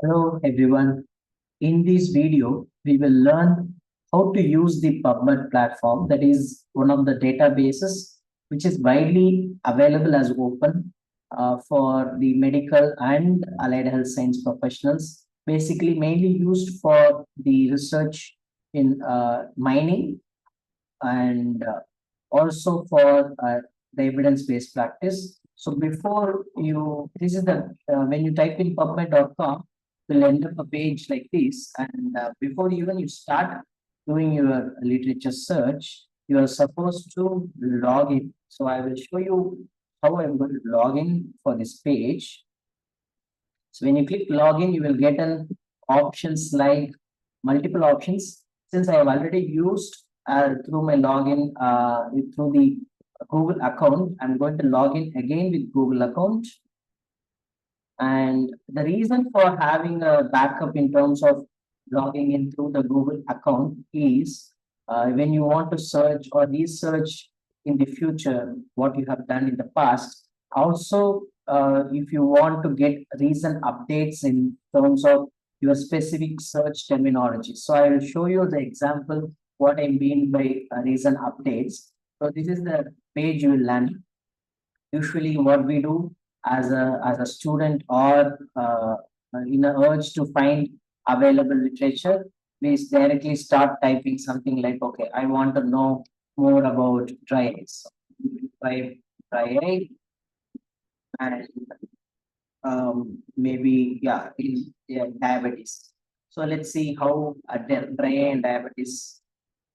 Hello everyone. In this video, we will learn how to use the PubMed platform, that is one of the databases which is widely available as open for the medical and allied health science professionals, basically mainly used for the research in mining and also for the evidence-based practice. So before you, this is the when you type in PubMed.com, will end up a page like this. And before even you start doing your literature search, you are supposed to log in. So I will show you how I'm going to log in for this page. So when you click login, you will get an options like multiple options. Since I have already used through my login through the Google account, I'm going to log in again with Google account. And the reason for having a backup in terms of logging in through the Google account is when you want to search or research in the future what you have done in the past. Also, if you want to get recent updates in terms of your specific search terminology. So I will show you the example what I mean by recent updates. So this is the page you will land. Usually what we do as a student or in a urge to find available literature, we directly start typing something like, okay, I want to know more about dry eyes. So type dry eye and maybe yeah, diabetes. So let's see how dry eye and diabetes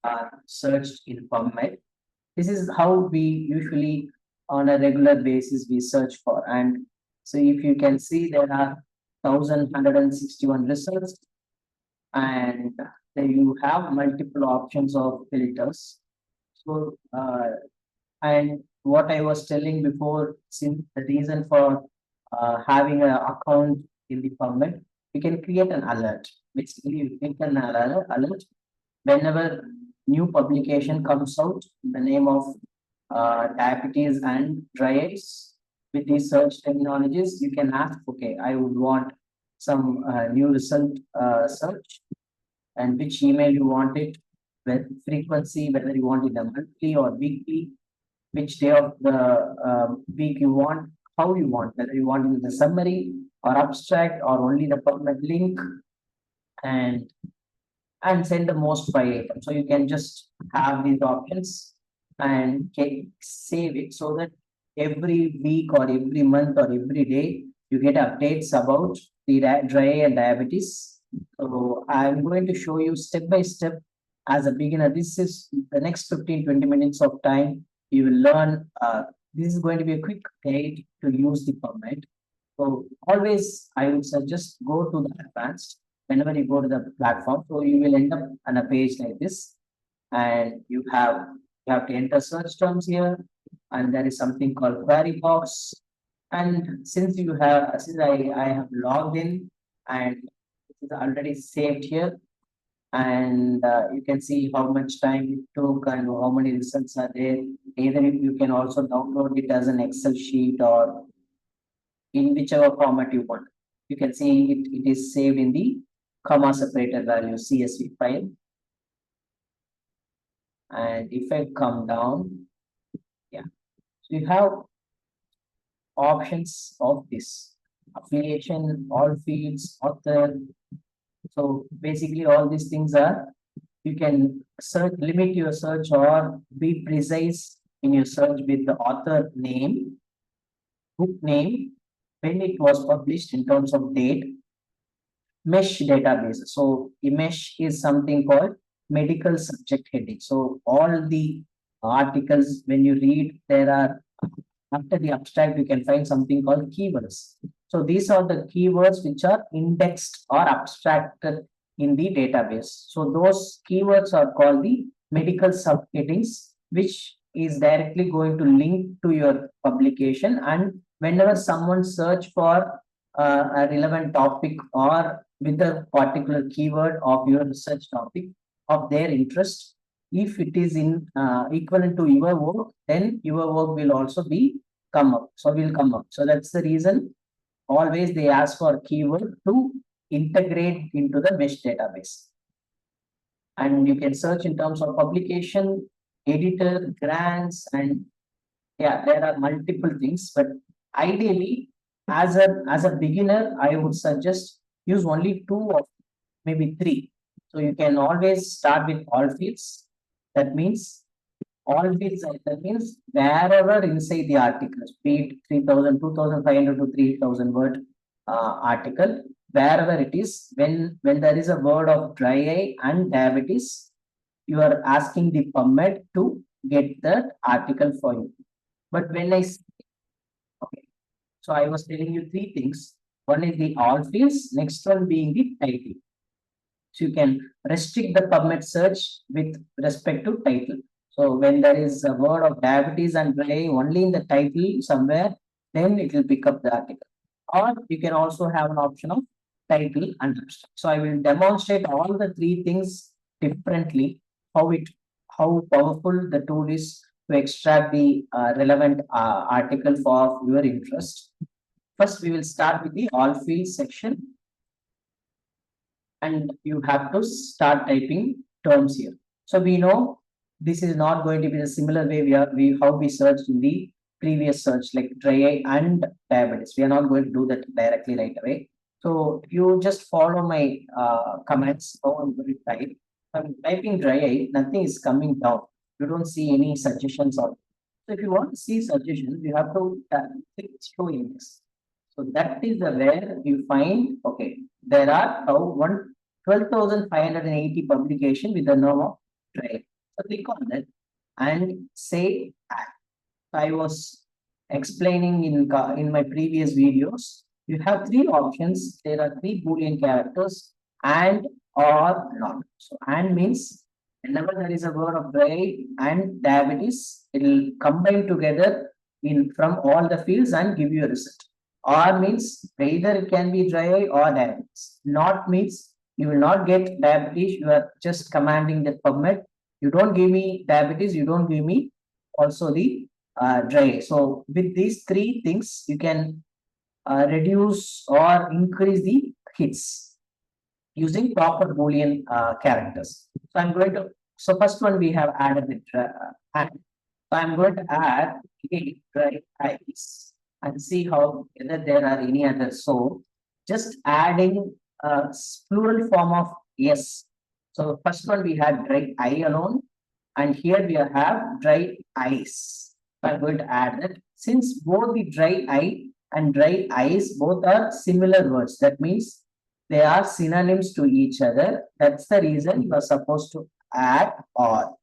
are searched in PubMed. This is how we usually on a regular basis we search for. And so if you can see, there are 1161 results, and then you have multiple options of filters. So and what I was telling before, since the reason for having an account in the PubMed, we can create an alert. Basically, you click an alert whenever new publication comes out in the name of diabetes and dry eyes with these search terminologies. You can ask, okay, I would want some new result search, and which email you want it, with frequency, whether you want it a monthly or weekly, which day of the week you want, how you want, whether you want it in the summary or abstract or only the PubMed link, and send the most by item. So you can just have these options and save it so that every week or every month or every day you get updates about the dry and diabetes. So I'm going to show you step by step as a beginner. This is the next 15-20 minutes of time. You will learn. This is going to be a quick guide to use the PubMed. So always I would suggest go to the advanced whenever you go to the platform. So you will end up on a page like this, and you have to enter search terms here, and there is something called query box. And since I have logged in and it is already saved here, and you can see how much time it took and how many results are there. Either you can also download it as an Excel sheet or in whichever format you want. You can see it is saved in the comma separated value CSV file. And if I come down, yeah, so you have options of this affiliation, all fields, author. So basically all these things are, you can limit your search or be precise in your search with the author name, book name, when it was published in terms of date, mesh database. So mesh is something called medical subject heading. So all the articles when you read, there are, after the abstract you can find something called keywords. So these are the keywords which are indexed or abstracted in the database. So those keywords are called the medical subheadings, which is directly going to link to your publication. And whenever someone search for a relevant topic or with a particular keyword of your research topic of their interest, if it is in equivalent to your work, then your work will also be come up. So will come up. So that's the reason always they ask for keyword to integrate into the mesh database. And you can search in terms of publication, editor, grants, and yeah, there are multiple things, but ideally, as a beginner, I would suggest use only two or maybe three. So you can always start with all fields. That means all fields, that means wherever inside the article, be it 3,000, 2,500 to 3,000 word article, wherever it is, when there is a word of dry eye and diabetes, you are asking the PubMed to get that article for you. But when okay, so I was telling you three things. One is the all fields, next one being the title. So you can restrict the PubMed search with respect to title. So when there is a word of diabetes and dry only in the title somewhere, then it will pick up the article. Or you can also have an option of title and abstract. So I will demonstrate all the three things differently, how powerful the tool is to extract the relevant article for your interest. First, we will start with the all fields section, and you have to start typing terms here. So we know this is not going to be the similar way how we searched in the previous search, like dry eye and diabetes. We are not going to do that directly right away. So you just follow my comments. How I'm going to type. I'm typing dry eye, nothing is coming down. You don't see any suggestions or so if you want to see suggestions, you have to click show index. So that is the where you find, okay, there are 12,580 publication with the name of trade. So click on that and say add. I was explaining in my previous videos. You have three options. There are three Boolean characters and or not. So and means whenever there is a word of dry and diabetes, it will combine together in from all the fields and give you a result. Or means either it can be dry eye or diabetes. Not means you will not get diabetes. You are just commanding the PubMed. You don't give me diabetes. You don't give me also the dry eye. So with these three things, you can reduce or increase the hits using proper Boolean characters. So I'm going to. So first one we have added the add. So I'm going to add dry eyes and see how whether there are any others. So just adding a plural form of yes. So first one we had dry eye alone, and here we have dry eyes. So I'm going to add that since both the dry eye and dry eyes both are similar words. That means they are synonyms to each other. That's the reason you are supposed to add or.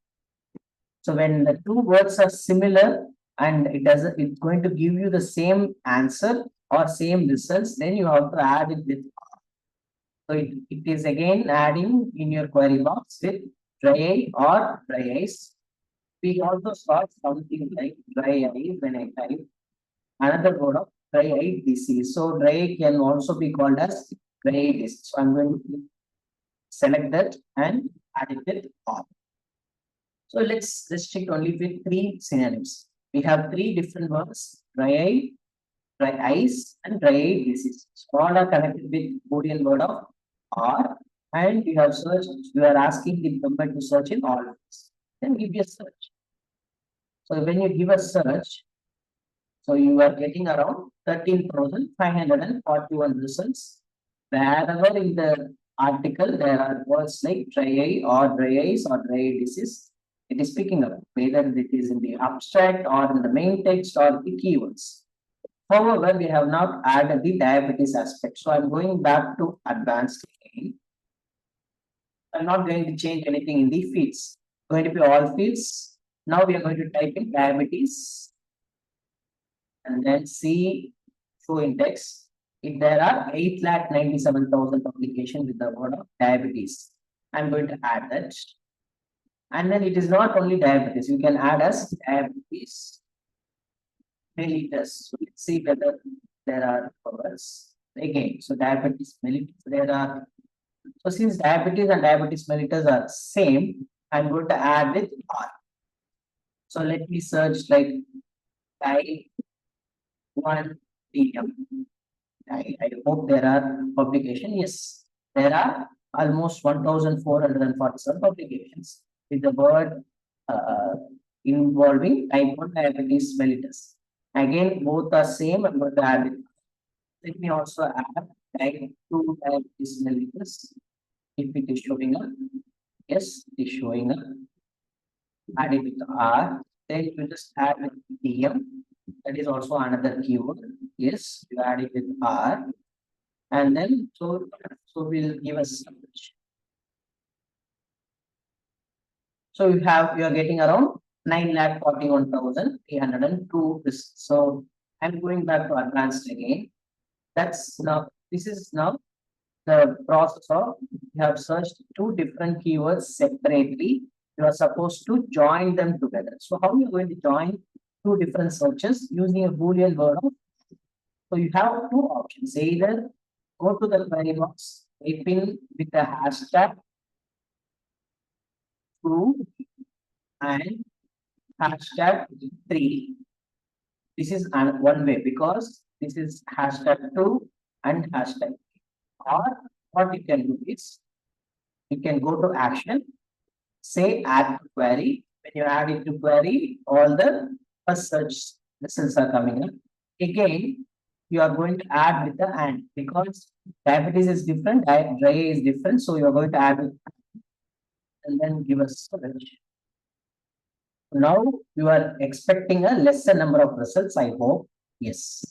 So when the two words are similar, and it's going to give you the same answer or same results, then you have to add it with. So it is again adding in your query box with dry eye or dry eyes. We also saw something like dry eye when I type another word of dry eye disease. So dry eye can also be called as dry eye disease. So I'm going to select that and add it with or. So let's restrict only with three synonyms. We have three different words: dry eye, dry eyes, and dry eye disease. So all are connected with Boolean word of or, and you have searched. You are asking the PubMed to search in all of this. Then give a search. So when you give a search, so you are getting around 13,541 results. Wherever in the article there are words like dry eye or dry eyes or dry eye disease, it is picking up whether it is in the abstract or in the main text or the keywords. However, we have not added the diabetes aspect. So I'm going back to advanced again. I'm not going to change anything in the fields. Going to be all fields. Now we are going to type in diabetes and then see show index. If there are 8,97,000 publications with the word of diabetes, I'm going to add that. And then it is not only diabetes, you can add as diabetes mellitus. So let's see whether there are words again. So diabetes mellitus, there are. So since diabetes and diabetes mellitus are same, I'm going to add with R. So let me search like type 1 PM. I hope there are publication. Yes, there are almost 1,447 publications with the word uh, involving type 1 diabetes mellitus. Again, both are same. I'm going to add it. Let me also add type 2 diabetes mellitus. If it is showing up, yes, it is showing up. Add it with R. Then you just add with DM. That is also another keyword. Yes, you add it with R. And then so we'll give a search. So you are getting around 9,41,302. So I'm going back to advanced again. This is now the process of you have searched two different keywords separately. You are supposed to join them together. So how are you going to join two different searches using a Boolean word of? So you have two options. Either go to the query box, type in with the hashtag two and hashtag 3. This is one way because this is hashtag 2 and hashtag 3. Or what you can do is you can go to action, say add to query. When you add it to query, all the first search results are coming up. Again, you are going to add with the and because diabetes is different, dry is different. So you are going to add with and then give us search. Now you are expecting a lesser number of results, I hope. Yes.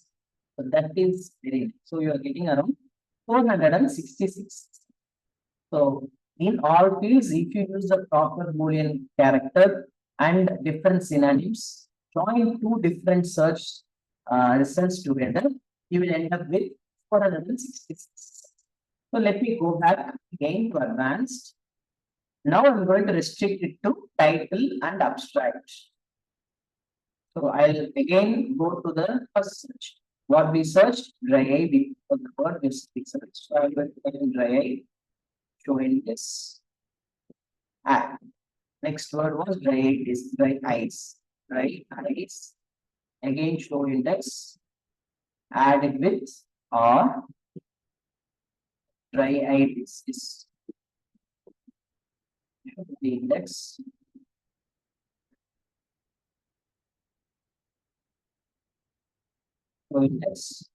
So that is very nice. So you are getting around 466. So in all fields, if you use the proper Boolean character and different synonyms, join two different search results together, you will end up with 466. So let me go back again to advanced. Now I'm going to restrict it to title and abstract. So I'll again go to the first search. What we searched, dry eye, the word is search. So I'm going to type in dry eye, showing this. Next word was dry eyes. Dry eyes. Again, show index. Add it with or dry eye is the index. Show index.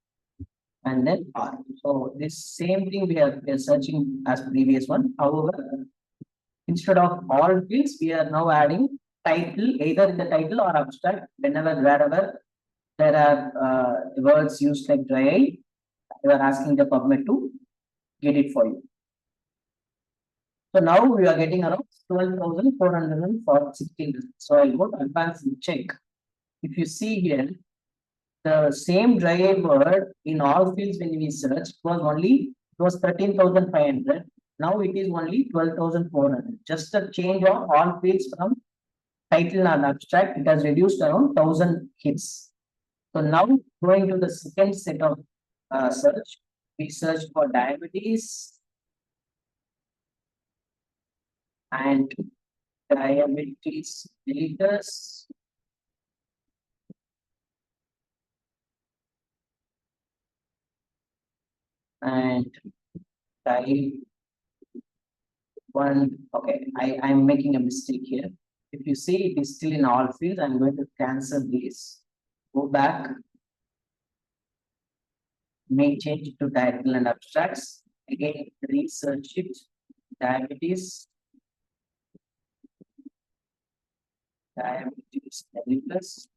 And then R. So this same thing we are searching as previous one. However, instead of all fields, we are now adding title, either in the title or abstract, wherever there are words used like dry eye, we are asking the PubMed to get it for you. So now we are getting around 12,416. So I'll go to advanced and check. If you see here, the same dry eye word in all fields when we search it was 13,500. Now it is only 12,400. Just a change of all fields from title and abstract, it has reduced around 1,000 hits. So now going to the second set of search, we search for diabetes and diabetes mellitus. And type 1. Okay, I'm making a mistake here. If you see it is still in all fields, I'm going to cancel this. Go back. Make change to title and abstracts. Again, research it. Diabetes mellitus.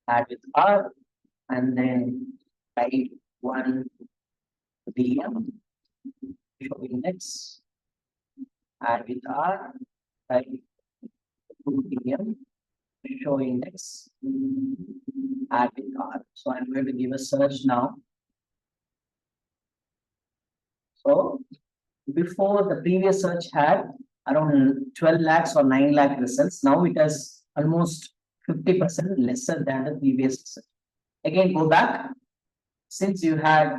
Add with R and then type 1 DM. Show index. Add with R. Type 2 DM. Show index. Add with R. So I'm going to give a search now. So before the previous search had around 12 lakhs or 9 lakh results. Now it has almost 50% lesser than the previous search. Again, go back. Since you had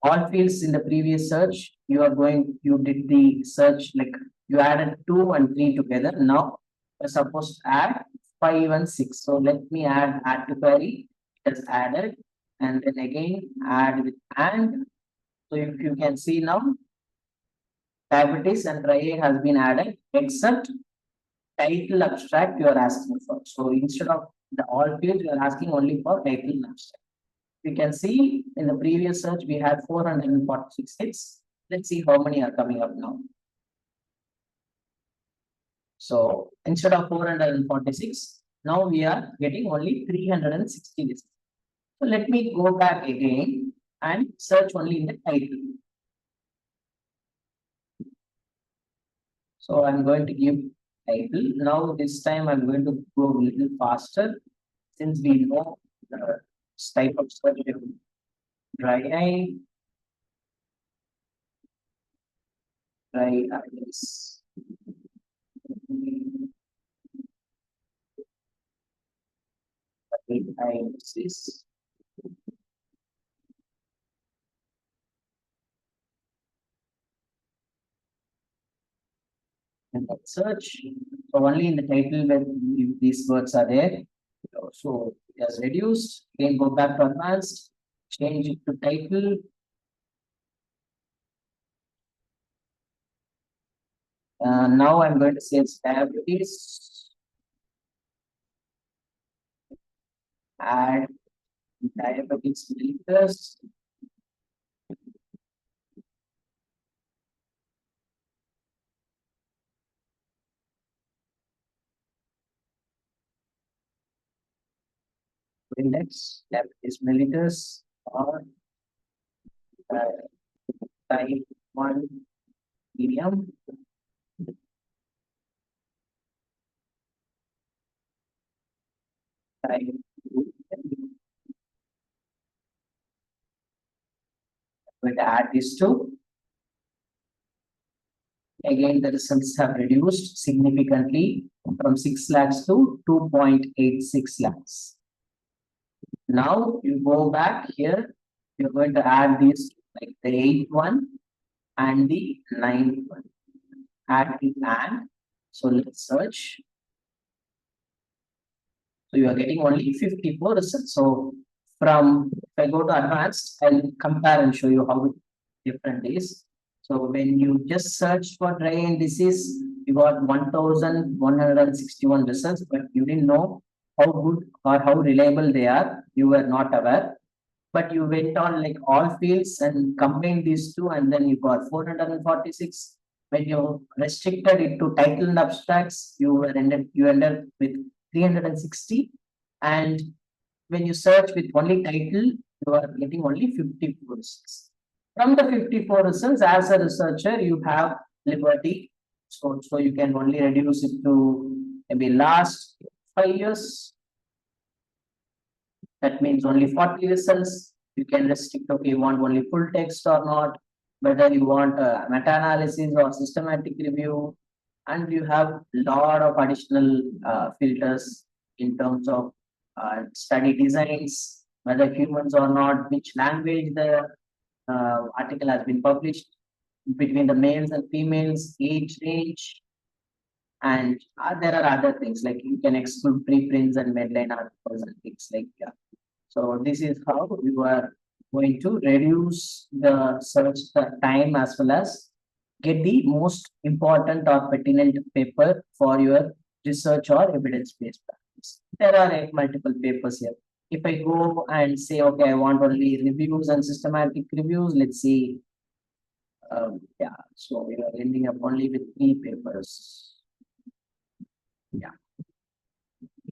all fields in the previous search, you did the search, like you added 2 and 3 together. Now you're supposed to add 5 and 6. So let me add to query. It is added, and then again add with and. So if you can see now, diabetes and dry eye has been added, except title abstract you are asking for. So instead of the all fields, you are asking only for title and abstract. You can see in the previous search we had 446 hits. Let's see how many are coming up now. So instead of 446, now we are getting only 360 hits. So let me go back again and search only in the title. So I'm going to give title. Now this time I'm going to go a little faster, since we know the type of search. Dry eye, dry eyes. Dry eyes. And search. So only in the title where these words are there. So it has reduced. Again, go back to advanced, change it to title. Now I'm going to say diabetes. Add diabetes filters. Index diabetes milliliters or type 1 medium. Type 2. I'm going to add these two. Again, the results have reduced significantly from 6 lakhs to 2.86 lakhs. Now you go back here, you're going to add these, like the 8th one and the 9th one. Add the and. So let's search. So you are getting only 54 results. So from, if I go to advanced, I'll compare and show you how different is. So when you just search for dry eye disease, you got 1,161 results, but you didn't know how good or how reliable they are. You were not aware, but you went on like all fields and combined these two, and then you got 446. When you restricted it to title and abstracts, you ended with 360, and when you search with only title, you are getting only 54 results. From the 54 results, as a researcher, you have liberty. So you can only reduce it to maybe last 5 years. That means only 40 results. You can restrict, okay, you want only full text or not, whether you want a meta-analysis or systematic review, and you have a lot of additional filters in terms of study designs, whether humans or not, which language the article has been published, between the males and females, age range, and there are other things like you can exclude preprints and medline articles and things like that. So this is how you are going to reduce the search time as well as get the most important or pertinent paper for your research or evidence-based practice. There are multiple papers here. If I go and say, okay, I want only reviews and systematic reviews, let's see. Yeah, so we are ending up only with 3 papers. Yeah.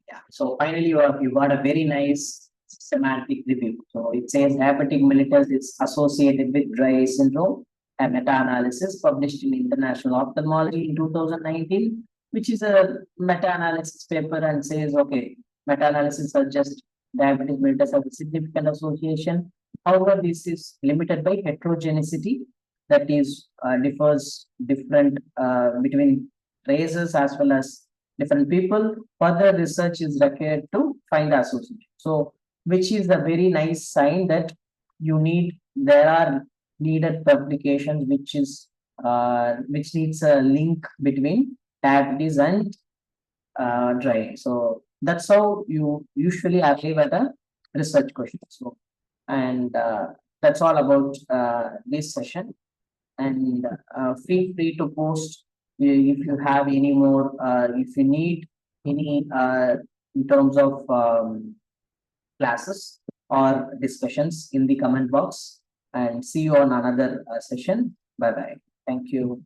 Yeah. So finally, you got a very nice systematic review. So it says diabetic mellitus is associated with dry eye syndrome, a meta-analysis published in International Ophthalmology in 2019, which is a meta-analysis paper and says, okay, meta-analysis suggests diabetic mellitus has a significant association. However, this is limited by heterogeneity, that is differs different between races as well as different people. Further research is required to find the association. So, which is a very nice sign that there are needed publications which needs a link between diabetes and drying. So that's how you usually arrive at a research question. So and that's all about this session. And feel free to post if you have any more, if you need any in terms of classes or discussions in the comment box. And see you on another session. Bye bye. Thank you.